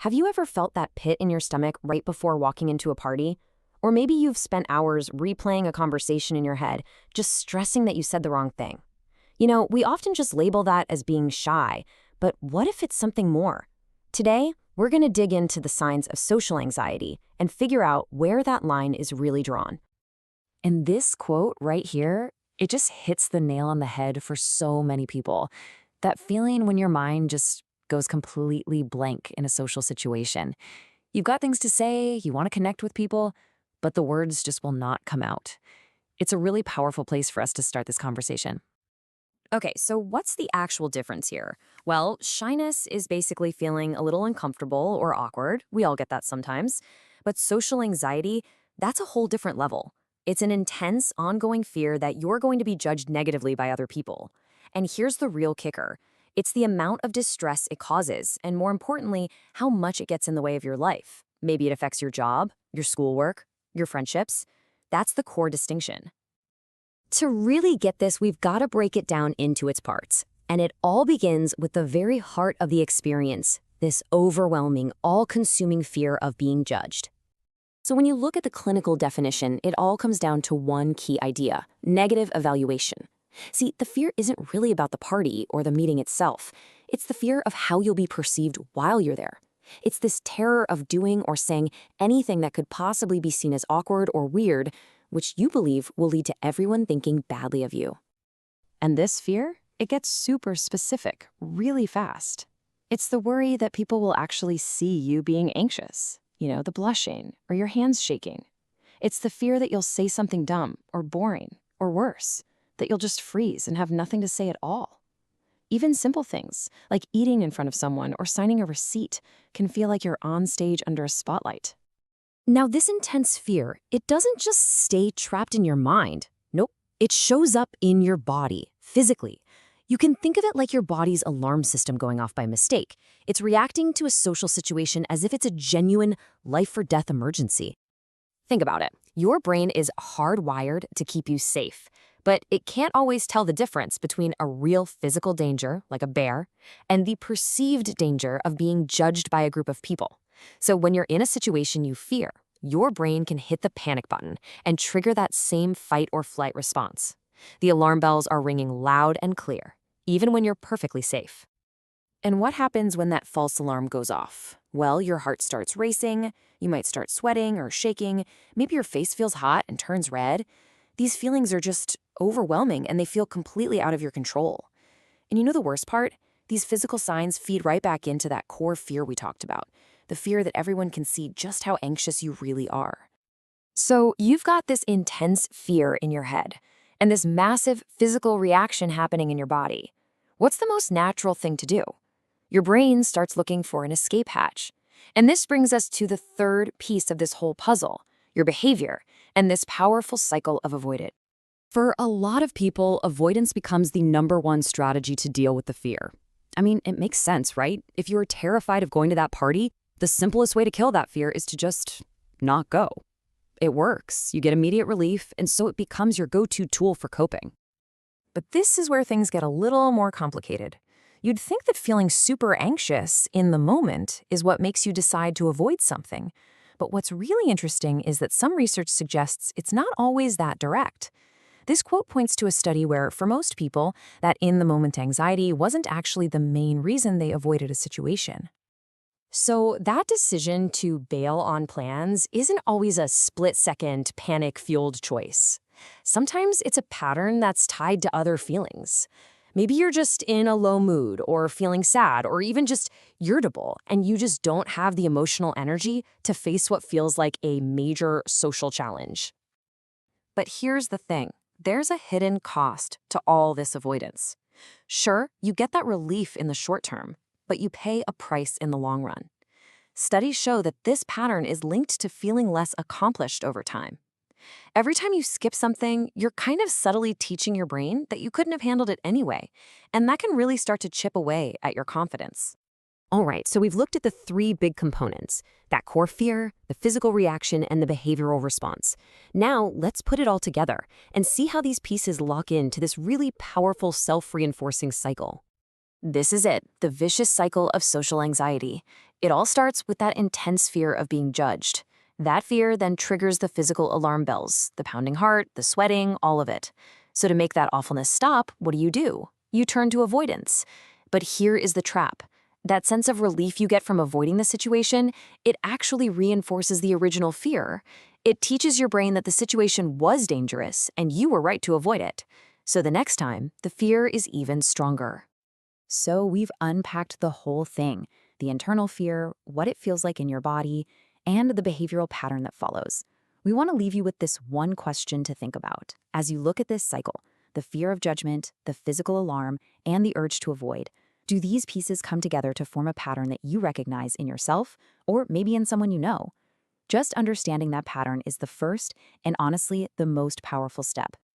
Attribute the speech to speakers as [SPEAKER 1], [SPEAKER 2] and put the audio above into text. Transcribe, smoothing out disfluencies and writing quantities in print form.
[SPEAKER 1] Have you ever felt that pit in your stomach right before walking into a party? Or maybe you've spent hours replaying a conversation in your head, just stressing that you said the wrong thing. We often just label that as being shy, but what if it's something more? Today, we're going to dig into the signs of social anxiety and figure out where that line is really drawn. And this quote right here, it just hits the nail on the head for so many people. That feeling when your mind just goes completely blank in a social situation. You've got things to say, you want to connect with people, but the words just will not come out. It's a really powerful place for us to start this conversation. Okay, so what's the actual difference here? Well, shyness is basically feeling a little uncomfortable or awkward. We all get that sometimes. But social anxiety, that's a whole different level. It's an intense, ongoing fear that you're going to be judged negatively by other people. And here's the real kicker. It's the amount of distress it causes, and more importantly, how much it gets in the way of your life. Maybe it affects your job, your schoolwork, your friendships. That's the core distinction. To really get this, we've got to break it down into its parts. And it all begins with the very heart of the experience, this overwhelming, all-consuming fear of being judged. So when you look at the clinical definition, it all comes down to one key idea: negative evaluation. See, the fear isn't really about the party or the meeting itself. It's the fear of how you'll be perceived while you're there. It's this terror of doing or saying anything that could possibly be seen as awkward or weird, which you believe will lead to everyone thinking badly of you. And this fear, it gets super specific really fast. It's the worry that people will actually see you being anxious, the blushing or your hands shaking. It's the fear that you'll say something dumb or boring or worse, that you'll just freeze and have nothing to say at all. Even simple things, like eating in front of someone or signing a receipt, can feel like you're on stage under a spotlight. Now, this intense fear, it doesn't just stay trapped in your mind. Nope, it shows up in your body, physically. You can think of it like your body's alarm system going off by mistake. It's reacting to a social situation as if it's a genuine life-or-death emergency. Think about it. Your brain is hardwired to keep you safe, but it can't always tell the difference between a real physical danger, like a bear, and the perceived danger of being judged by a group of people. So when you're in a situation you fear, your brain can hit the panic button and trigger that same fight or flight response. The alarm bells are ringing loud and clear, even when you're perfectly safe. And what happens when that false alarm goes off? Well, your heart starts racing, you might start sweating or shaking, maybe your face feels hot and turns red. These feelings are just overwhelming and they feel completely out of your control. And the worst part? These physical signs feed right back into that core fear we talked about, the fear that everyone can see just how anxious you really are. So you've got this intense fear in your head and this massive physical reaction happening in your body. What's the most natural thing to do? Your brain starts looking for an escape hatch. And this brings us to the third piece of this whole puzzle, your behavior, and this powerful cycle of avoidance. For a lot of people, avoidance becomes the #1 strategy to deal with the fear. I mean, it makes sense, right? If you're terrified of going to that party, the simplest way to kill that fear is to just not go. It works, you get immediate relief, and so it becomes your go-to tool for coping. But this is where things get a little more complicated. You'd think that feeling super anxious in the moment is what makes you decide to avoid something. But what's really interesting is that some research suggests it's not always that direct. This quote points to a study where, for most people, that in-the-moment anxiety wasn't actually the main reason they avoided a situation. So that decision to bail on plans isn't always a split-second, panic-fueled choice. Sometimes it's a pattern that's tied to other feelings. Maybe you're just in a low mood or feeling sad or even just irritable, and you just don't have the emotional energy to face what feels like a major social challenge. But here's the thing. There's a hidden cost to all this avoidance. Sure, you get that relief in the short term, but you pay a price in the long run. Studies show that this pattern is linked to feeling less accomplished over time. Every time you skip something, you're kind of subtly teaching your brain that you couldn't have handled it anyway, and that can really start to chip away at your confidence. All right, so we've looked at the 3 big components: that core fear, the physical reaction, and the behavioral response. Now, let's put it all together and see how these pieces lock into this really powerful self-reinforcing cycle. This is it, the vicious cycle of social anxiety. It all starts with that intense fear of being judged. That fear then triggers the physical alarm bells, the pounding heart, the sweating, all of it. So to make that awfulness stop, what do? You turn to avoidance. But here is the trap. That sense of relief you get from avoiding the situation, it actually reinforces the original fear. It teaches your brain that the situation was dangerous and you were right to avoid it. So the next time, the fear is even stronger. So we've unpacked the whole thing, the internal fear, what it feels like in your body, and the behavioral pattern that follows. We want to leave you with this one question to think about. As you look at this cycle, the fear of judgment, the physical alarm, and the urge to avoid, do these pieces come together to form a pattern that you recognize in yourself or maybe in someone you know? Just understanding that pattern is the first and honestly the most powerful step.